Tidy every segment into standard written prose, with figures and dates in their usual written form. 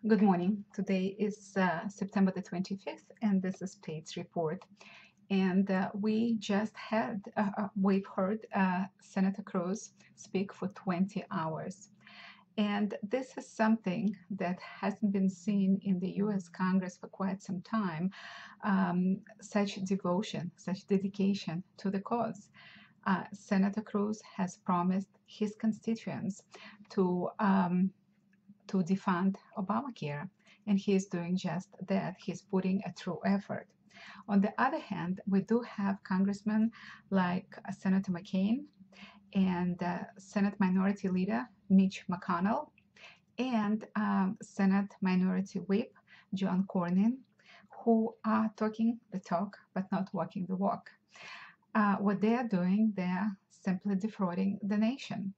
Good morning. Today is September the 25th, and this is Taitz report. And we've heard Senator Cruz speak for 20 hours. And this is something that hasn't been seen in the US Congress for quite some time, such devotion, such dedication to the cause. Senator Cruz has promised his constituents to defund Obamacare, and he is doing just that. He's putting a true effort. On the other hand, we do have congressmen like Senator McCain and Senate Minority Leader Mitch McConnell and Senate Minority Whip John Cornyn, who are talking the talk but not walking the walk. What they are doing, they're simply defrauding the nation.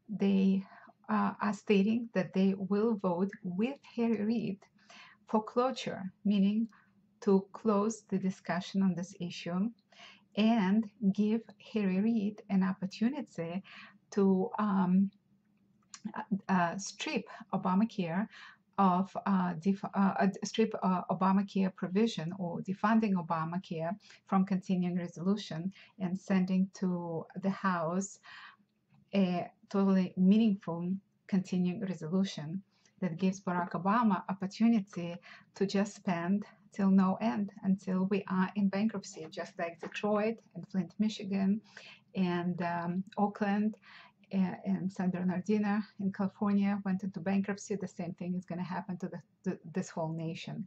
They are stating that they will vote with Harry Reid for closure, meaning to close the discussion on this issue and give Harry Reid an opportunity to strip Obamacare of strip Obamacare provision or defunding Obamacare from continuing resolution and sending to the House a totally meaningful continuing resolution that gives Barack Obama opportunity to just spend till no end until we are in bankruptcy, just like Detroit and Flint, Michigan, and Oakland and San Bernardino in California went into bankruptcy. The same thing is going to happen to this whole nation.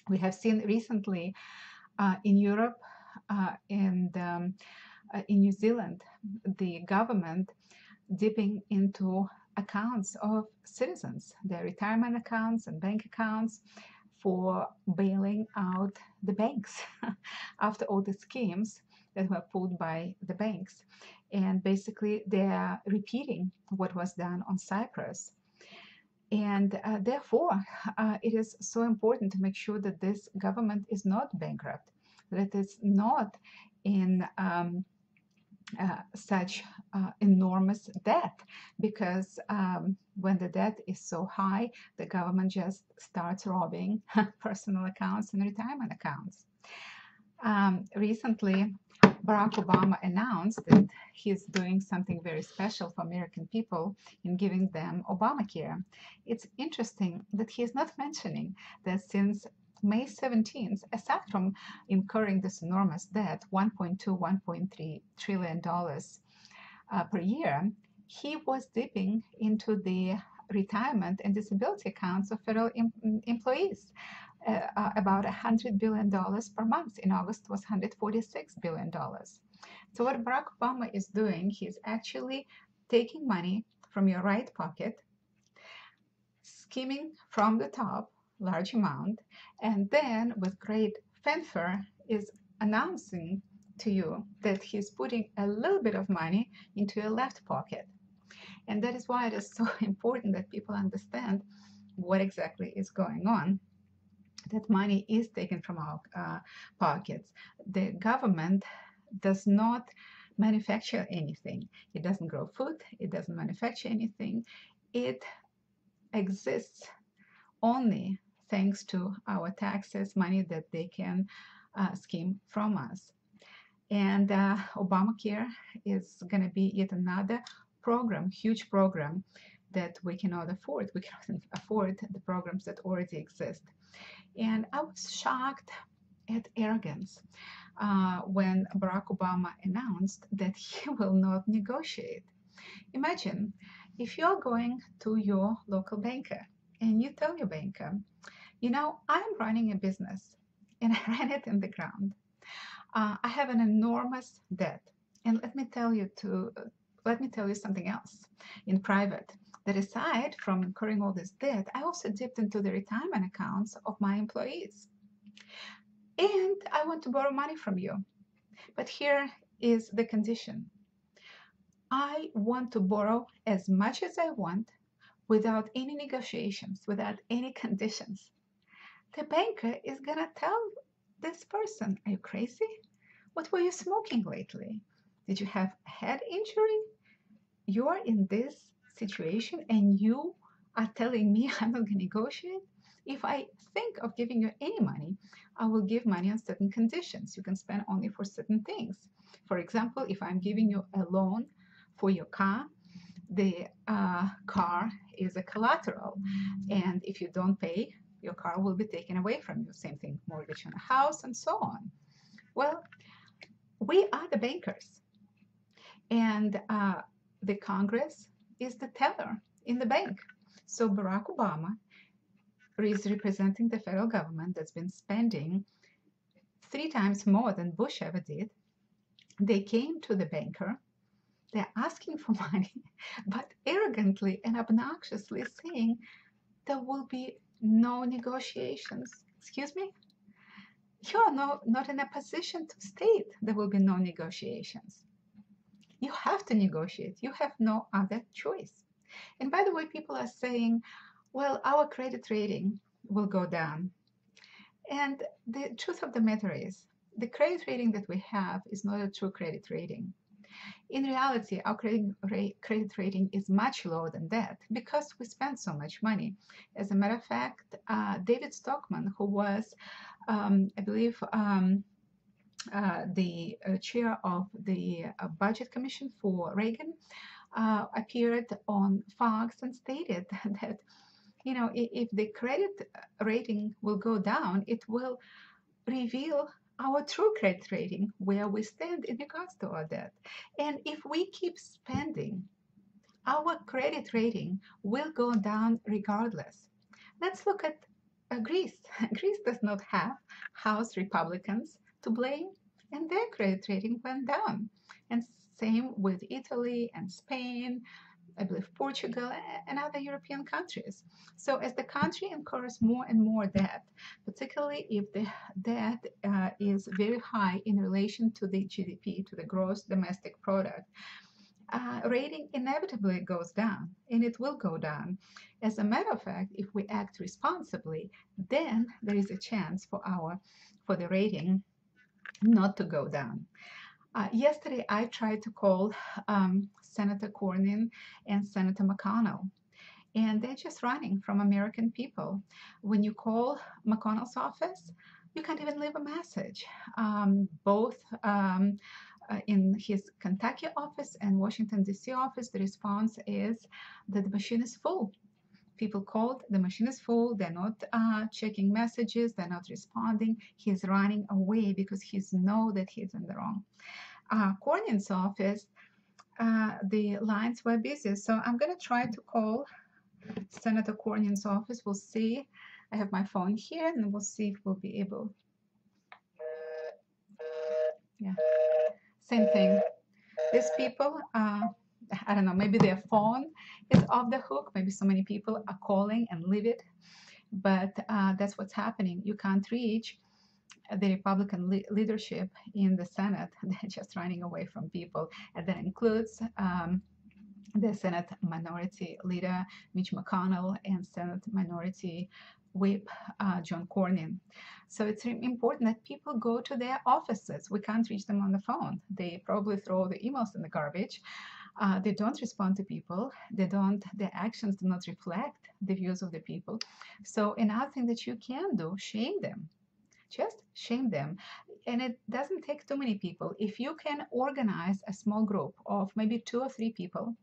We have seen recently in Europe and in New Zealand, the government dipping into accounts of citizens, their retirement accounts and bank accounts, for bailing out the banks after all the schemes that were pulled by the banks. And basically, they are repeating what was done on Cyprus. And therefore, it is so important to make sure that this government is not bankrupt, that it's not in such enormous debt, because when the debt is so high, the government just starts robbing personal accounts and retirement accounts. Recently, Barack Obama announced that he's doing something very special for American people in giving them Obamacare. It's interesting that he is not mentioning that since May 17th, aside from incurring this enormous debt, $1.2, $1.3 trillion per year, he was dipping into the retirement and disability accounts of federal employees. About $100 billion per month. In August was $146 billion. So what Barack Obama is doing, he's actually taking money from your right pocket, skimming from the top, large amount, and then with great fanfare is announcing to you that he's putting a little bit of money into your left pocket. And that is why it is so important that people understand what exactly is going on. That money is taken from our pockets. The government does not manufacture anything. It doesn't grow food. It doesn't manufacture anything. It exists only thanks to our taxes, money that they can skim from us. And Obamacare is going to be yet another program, huge program that we cannot afford. We cannot afford the programs that already exist. And I was shocked at arrogance when Barack Obama announced that he will not negotiate. Imagine if you're going to your local banker and you tell your banker, you know, I'm running a business and I ran it in the ground. I have an enormous debt. And let me tell you something else in private, that aside from incurring all this debt, I also dipped into the retirement accounts of my employees. And I want to borrow money from you. But here is the condition. I want to borrow as much as I want without any negotiations, without any conditions. The banker is going to tell this person, are you crazy? What were you smoking lately? Did you have a head injury? You're in this situation and you are telling me I'm not going to negotiate. If I think of giving you any money, I will give money on certain conditions. You can spend only for certain things. For example, if I'm giving you a loan for your car, the car is a collateral. And if you don't pay, your car will be taken away from you. Same thing, mortgage on a house and so on. Well, we are the bankers. And the Congress is the teller in the bank. So Barack Obama is representing the federal government that's been spending 3 times more than Bush ever did. They came to the banker, they're asking for money, but arrogantly and obnoxiously saying there will be no negotiations. Excuse me? You are not in a position to state there will be no negotiations. You have to negotiate. You have no other choice. And by the way, people are saying, well, our credit rating will go down. And the truth of the matter is, the credit rating that we have is not a true credit rating. In reality, our credit rating is much lower than that because we spend so much money. As a matter of fact, David Stockman, who was, I believe, the chair of the Budget Commission for Reagan, appeared on Fox and stated that, you know, if the credit rating will go down, it will reveal our true credit rating, where we stand in regards to our debt. And if we keep spending, our credit rating will go down regardless. Let's look at Greece. Greece does not have House Republicans to blame, and their credit rating went down. And same with Italy and Spain, I believe Portugal and other European countries. So as the country incurs more and more debt, particularly if the debt is very high in relation to the GDP, to the gross domestic product, rating inevitably goes down, and it will go down. As a matter of fact, if we act responsibly, then there is a chance for the rating not to go down. Yesterday, I tried to call Senator Cornyn and Senator McConnell, and they're just running from American people. When you call McConnell's office, you can't even leave a message. Both in his Kentucky office and Washington, D.C. office, the response is that the machine is full. People called, the machine is full, they're not checking messages, they're not responding. He's running away because he knows that he's in the wrong. Cornyn's office, the lines were busy, so I'm going to try to call Senator Cornyn's office. We'll see. I have my phone here, and we'll see if we'll be able. Yeah, same thing. These people, I don't know, maybe their phone is off the hook. Maybe so many people are calling and leave it. But that's what's happening. You can't reach the Republican leadership in the Senate. They're just running away from people. And that includes the Senate Minority Leader Mitch McConnell and Senate Minority Whip John Cornyn. So it's important that people go to their offices. We can't reach them on the phone. They probably throw the emails in the garbage. They don't respond to people. Their actions do not reflect the views of the people. So another thing that you can do, shame them. Just shame them. And it doesn't take too many people. If you can organize a small group of maybe 2 or 3 people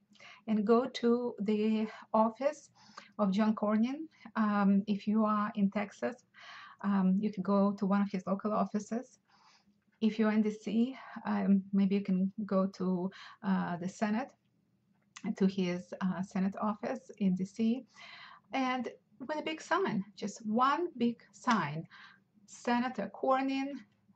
and go to the office of John Cornyn, if you are in Texas, you can go to one of his local offices. If you're in DC, maybe you can go to the Senate, to his Senate office in DC, and with a big sign, just one big sign: Senator Cornyn,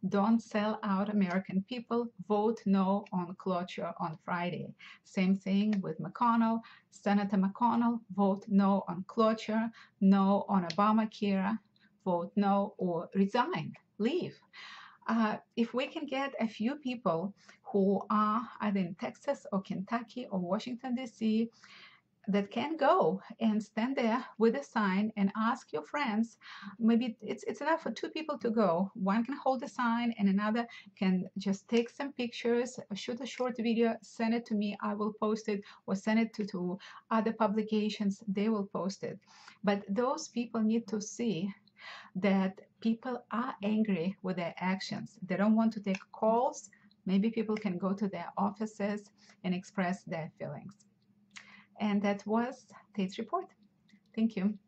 don't sell out American people, vote no on cloture on Friday. Same thing with McConnell. Senator McConnell, vote no on cloture, no on Obamacare, vote no or resign, leave. If we can get a few people who are either in Texas or Kentucky or Washington, D.C., that can go and stand there with a sign and ask your friends. Maybe it's enough for two people to go. One can hold the sign and another can just take some pictures, shoot a short video, send it to me, I will post it, or send it to other publications, they will post it. But those people need to see that people are angry with their actions. They don't want to take calls. Maybe people can go to their offices and express their feelings. And that was Taitz report. Thank you.